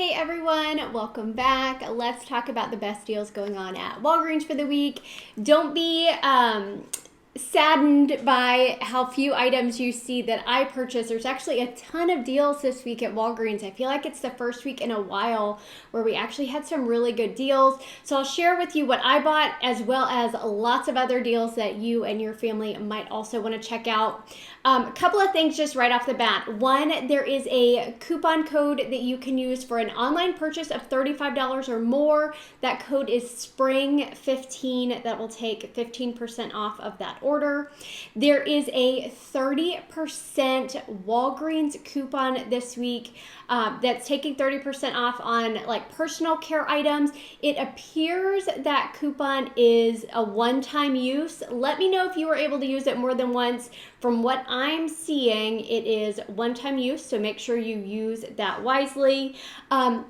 Hey everyone, welcome back. Let's talk about the best deals going on at Walgreens for the week. Don't be saddened by how few items you see that I purchased. There's actually a ton of deals this week at Walgreens. I feel like it's the first week in a while where we actually had some really good deals. So I'll share with you what I bought as well as lots of other deals that you and your family might also want to check out. A couple of things just right off the bat. One, there is a coupon code that you can use for an online purchase of $35 or more. That code is SPRING15. That will take 15% off of that order. There is a 30% Walgreens coupon this week that's taking 30% off on like personal care items. It appears that coupon is a one-time use. Let me know if you were able to use it more than once. From what I'm seeing, it is one-time use, so make sure you use that wisely.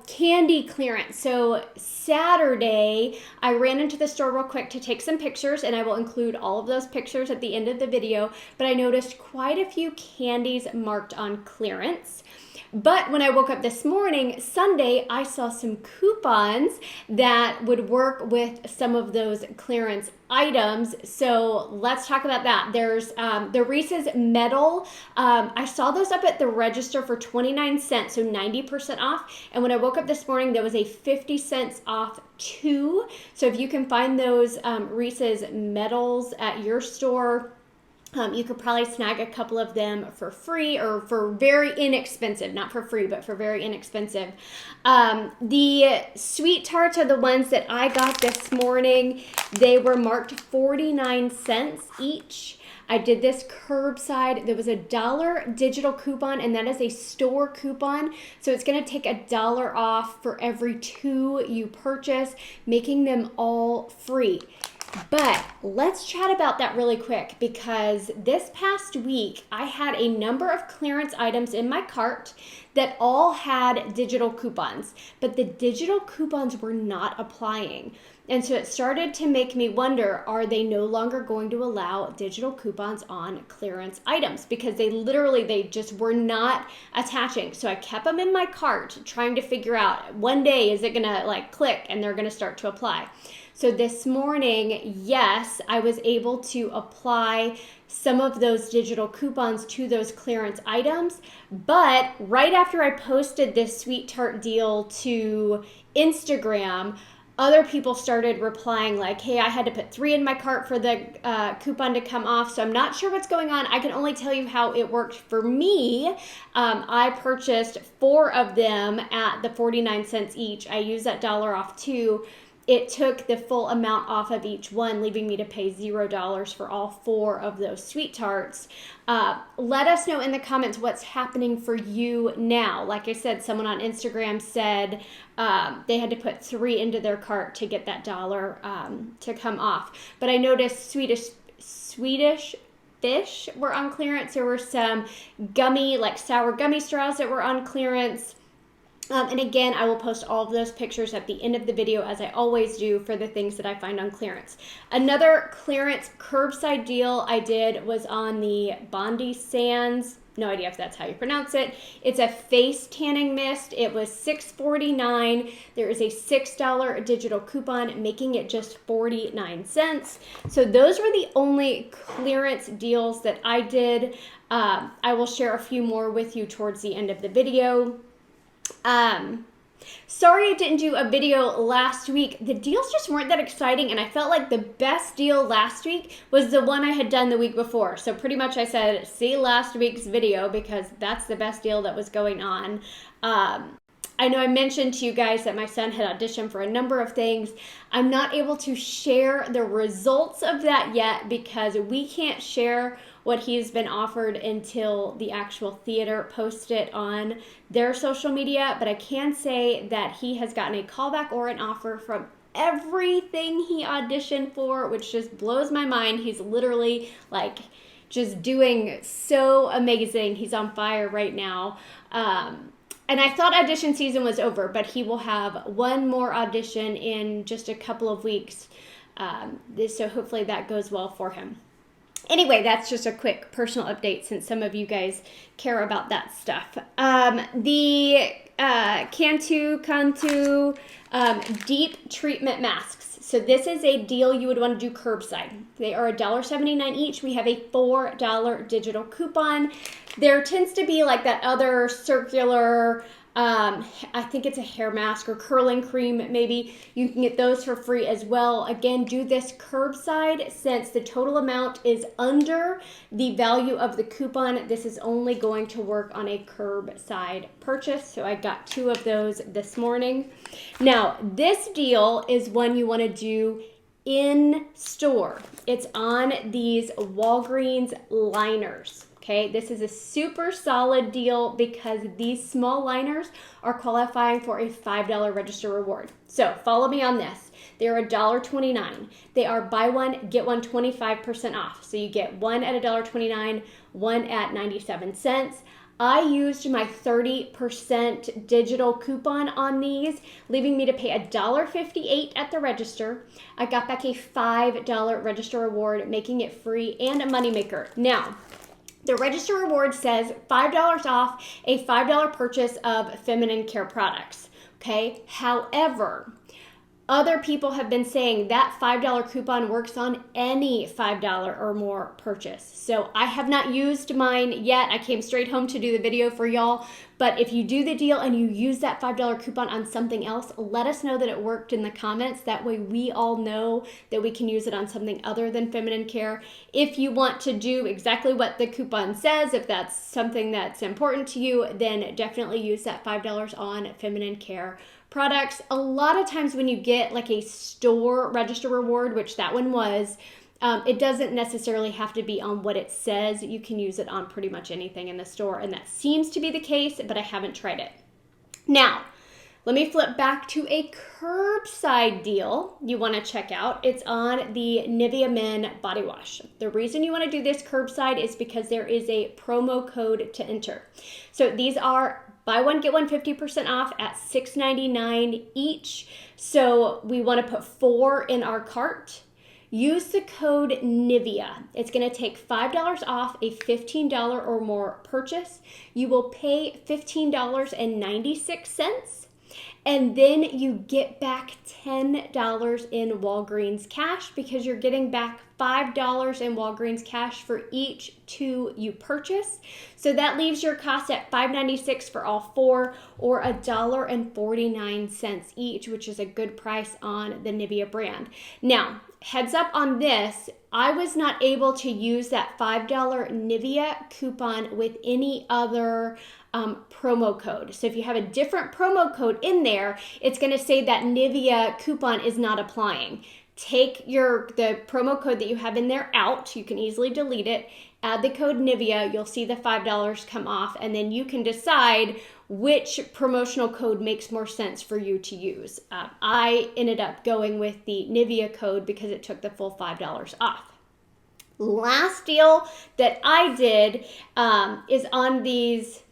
Candy clearance. So Saturday, I ran into the store real quick to take some pictures, and I will include all of those pictures at the end of the video, but I noticed quite a few candies marked on clearance. But when I woke up this morning, Sunday, I saw some coupons that would work with some of those clearance items. So let's talk about that. There's the Reese's Metal. I saw those up at the register for 29 cents, so 90% off. And when I woke up this morning, there was a 50 cents off too. So if you can find those Reese's Metals at your store, you could probably snag a couple of them for free or for very inexpensive, not for free, but for very inexpensive. The sweet tarts are the ones that I got this morning. They were marked 49 cents each. I did this curbside. There was a $1 digital coupon, and that is a store coupon. So it's going to take $1 off for every 2 you purchase, making them all free. But let's chat about that really quick, because this past week I had a number of clearance items in my cart that all had digital coupons, but the digital coupons were not applying. And so it started to make me wonder, are they no longer going to allow digital coupons on clearance items? Because they just were not attaching. So I kept them in my cart trying to figure out, one day is it going to like click and they're going to start to apply. So this morning, yes, I was able to apply some of those digital coupons to those clearance items. But right after I posted this sweet tart deal to Instagram, other people started replying like, hey, I had to put 3 in my cart for the coupon to come off. So I'm not sure what's going on. I can only tell you how it worked for me. I purchased 4 of them at the 49 cents each. I used that $1 off too. It took the full amount off of each one, leaving me to pay $0 for all 4 of those sweet tarts. Let us know in the comments what's happening for you now. Like I said, someone on Instagram said they had to put 3 into their cart to get that $1 to come off. But I noticed Swedish fish were on clearance. There were some sour gummy straws that were on clearance. And again, I will post all of those pictures at the end of the video, as I always do, for the things that I find on clearance. Another clearance curbside deal I did was on the Bondi Sands. No idea if that's how you pronounce it. It's a face tanning mist. It was $6.49. There is a $6 digital coupon, making it just 49 cents. So those were the only clearance deals that I did. I will share a few more with you towards the end of the video. Sorry I didn't do a video last week. The deals just weren't that exciting, and I felt like the best deal last week was the one I had done the week before. So pretty much I said, see last week's video, because that's the best deal that was going on. I know I mentioned to you guys that my son had auditioned for a number of things. I'm not able to share the results of that yet, because we can't share what he's been offered until the actual theater posts it on their social media. But I can say that he has gotten a callback or an offer from everything he auditioned for, which just blows my mind. He's literally like just doing so amazing. He's on fire right now. And I thought audition season was over, but he will have one more audition in just a couple of weeks. So hopefully that goes well for him. Anyway, that's just a quick personal update since some of you guys care about that stuff. The Cantu deep treatment masks. So this is a deal you would want to do curbside. They are $1.79 each. We have a $4 digital coupon. There tends to be like that other circular, I think it's a hair mask or curling cream maybe. You can get those for free as well. Again, do this curbside since the total amount is under the value of the coupon. This is only going to work on a curbside purchase. So I got 2 of those this morning. Now, this deal is one you want to do in store. It's on these Walgreens liners. Okay, this is a super solid deal because these small liners are qualifying for a $5 register reward. So follow me on this. They're $1.29. They are buy one, get one 25% off. So you get one at $1.29, one at 97 cents. I used my 30% digital coupon on these, leaving me to pay $1.58 at the register. I got back a $5 register reward, making it free and a moneymaker. Now, the register reward says $5 off a $5 purchase of feminine care products, okay? However, other people have been saying that $5 coupon works on any $5 or more purchase. So I have not used mine yet. I came straight home to do the video for y'all. But if you do the deal and you use that $5 coupon on something else, let us know that it worked in the comments. That way we all know that we can use it on something other than feminine care. If you want to do exactly what the coupon says, if that's something that's important to you, then definitely use that $5 on feminine care products. A lot of times when you get like a store register reward, which that one was, it doesn't necessarily have to be on what it says. You can use it on pretty much anything in the store, and that seems to be the case, but I haven't tried it. Now, let me flip back to a curbside deal you want to check out. It's on the Nivea Men body wash. The reason you want to do this curbside is because there is a promo code to enter. So these are buy one, get one 50% off at $6.99 each. So we want to put 4 in our cart. Use the code NIVEA. It's going to take $5 off a $15 or more purchase. You will pay $15.96. And then you get back $10 in Walgreens cash because you're getting back $5 in Walgreens cash for each 2 you purchase. So that leaves your cost at $5.96 for all 4 or $1.49 each, which is a good price on the Nivea brand. Now, heads up on this, I was not able to use that $5 Nivea coupon with any other promo code. So if you have a different promo code in there, it's going to say that Nivea coupon is not applying. Take the promo code that you have in there out. You can easily delete it. Add the code NIVEA. You'll see the $5 come off, and then you can decide which promotional code makes more sense for you to use. I ended up going with the NIVEA code because it took the full $5 off. Last deal that I did is on these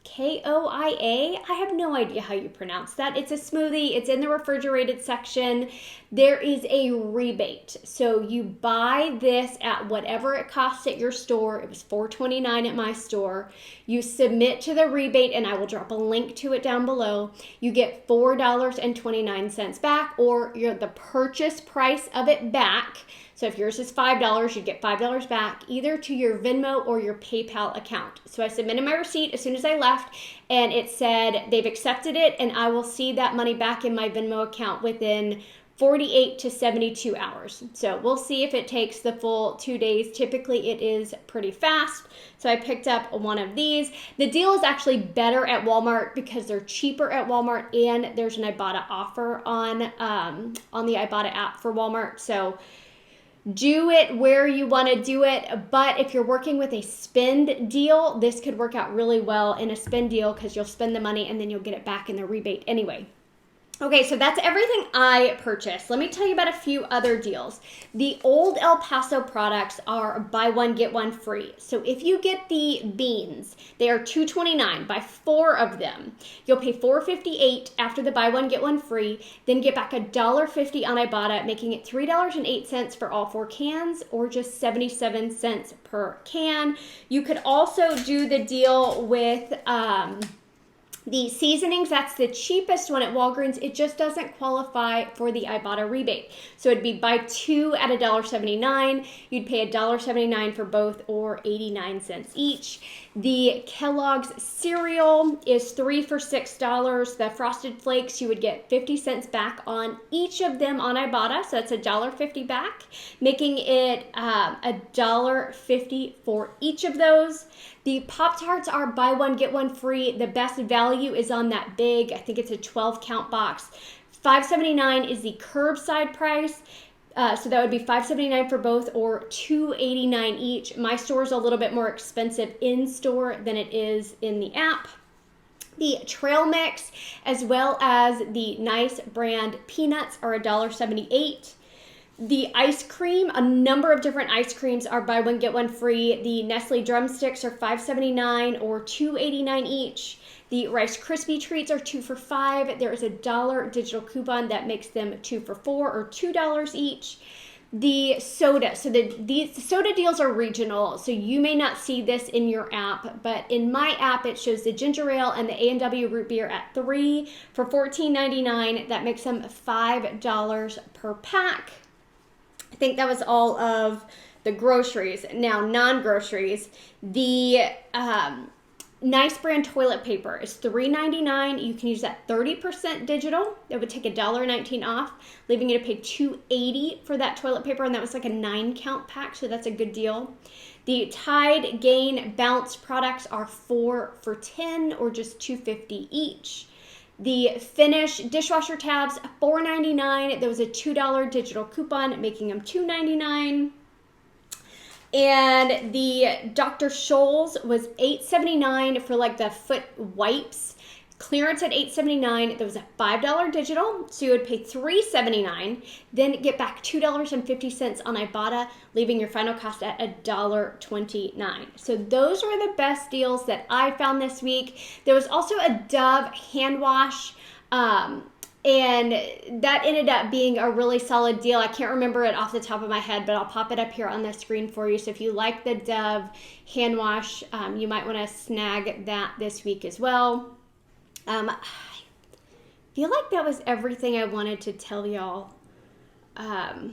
KOIA. I have no idea how you pronounce that. It's a smoothie. It's in the refrigerated section. There is a rebate. So you buy this at whatever it costs at your store. It was $4.29 at my store. You submit to the rebate, and I will drop a link to it down below. You get $4.29 back, or the purchase price of it back. So if yours is $5, you get $5 back either to your Venmo or your PayPal account. So I submitted my receipt as soon as I left, and it said they've accepted it, and I will see that money back in my Venmo account within 48 to 72 hours. So we'll see if it takes the full 2 days. Typically it is pretty fast. So I picked up one of these. The deal is actually better at Walmart because they're cheaper at Walmart, and there's an Ibotta offer on the Ibotta app for Walmart. So do it where you want to do it, but if you're working with a spend deal, this could work out really well in a spend deal because you'll spend the money and then you'll get it back in the rebate anyway. Okay, so that's everything I purchased. Let me tell you about a few other deals. The old El Paso products are buy one, get one free. So if you get the beans, they are $2.29. Buy 4 of them. You'll pay $4.58 after the buy one, get one free, then get back $1.50 on Ibotta, making it $3.08 for all 4 cans, or just 77 cents per can. You could also do the deal with The seasonings, that's the cheapest one at Walgreens. It just doesn't qualify for the Ibotta rebate. So it'd be buy 2 at $1.79. You'd pay $1.79 for both, or 89 cents each. The Kellogg's cereal is 3 for $6. The Frosted Flakes, you would get 50 cents back on each of them on Ibotta. So that's $1.50 back, making it $1.50 for each of those. The Pop-Tarts are buy one, get one free. The best value is on that big, I think it's a 12 count box. $5.79 is the curbside price. So that would be $5.79 for both, or $2.89 each. My store is a little bit more expensive in store than it is in the app. The trail mix, as well as the Nice brand peanuts, are $1.78. The ice cream, a number of different ice creams are buy one, get one free. The Nestle drumsticks are $5.79 or $2.89 each. The Rice Krispie treats are 2 for $5. There is a $1 digital coupon that makes them 2 for $4 or $2 each. The soda, so these soda deals are regional, so you may not see this in your app, but in my app it shows the ginger ale and the A&W root beer at 3 for $14.99. That makes them $5 per pack. I think that was all of the groceries. Now, non-groceries, the Nice brand toilet paper is $3.99. You can use that 30% digital. That would take $1.19 off, leaving you to pay $2.80 for that toilet paper, and that was like a 9 count pack, so that's a good deal. The Tide, Gain, Bounce products are 4 for $10 or just $2.50 each. The Finish dishwasher tabs, $4.99. There was a $2 digital coupon, making them $2.99. And the Dr. Scholl's was $8.79 for like the foot wipes. Clearance at $8.79. There was a $5 digital, so you would pay $3.79, then get back $2.50 on Ibotta, leaving your final cost at $1.29. So those were the best deals that I found this week. There was also a Dove hand wash, and that ended up being a really solid deal. I can't remember it off the top of my head, but I'll pop it up here on the screen for you. So if you like the Dove hand wash, you might want to snag that this week as well. I feel like that was everything I wanted to tell y'all. I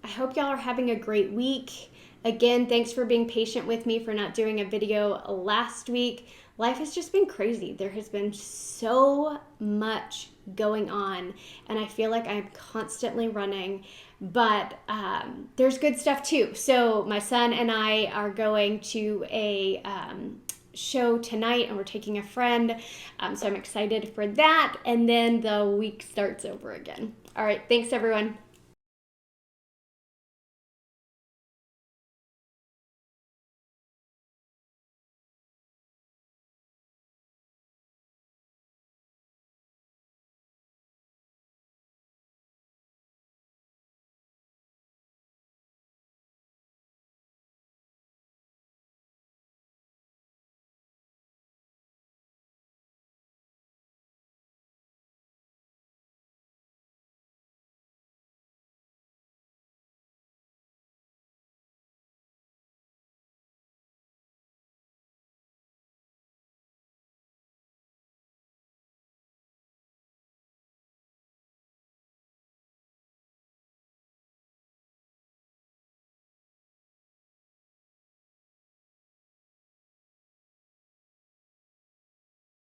hope y'all are having a great week. Again, thanks for being patient with me for not doing a video last week. Life has just been crazy. There has been so much going on, and I feel like I'm constantly running, but there's good stuff too. So my son and I are going to a show tonight, and we're taking a friend, so I'm excited for that, and then the week starts over again. All right, thanks everyone.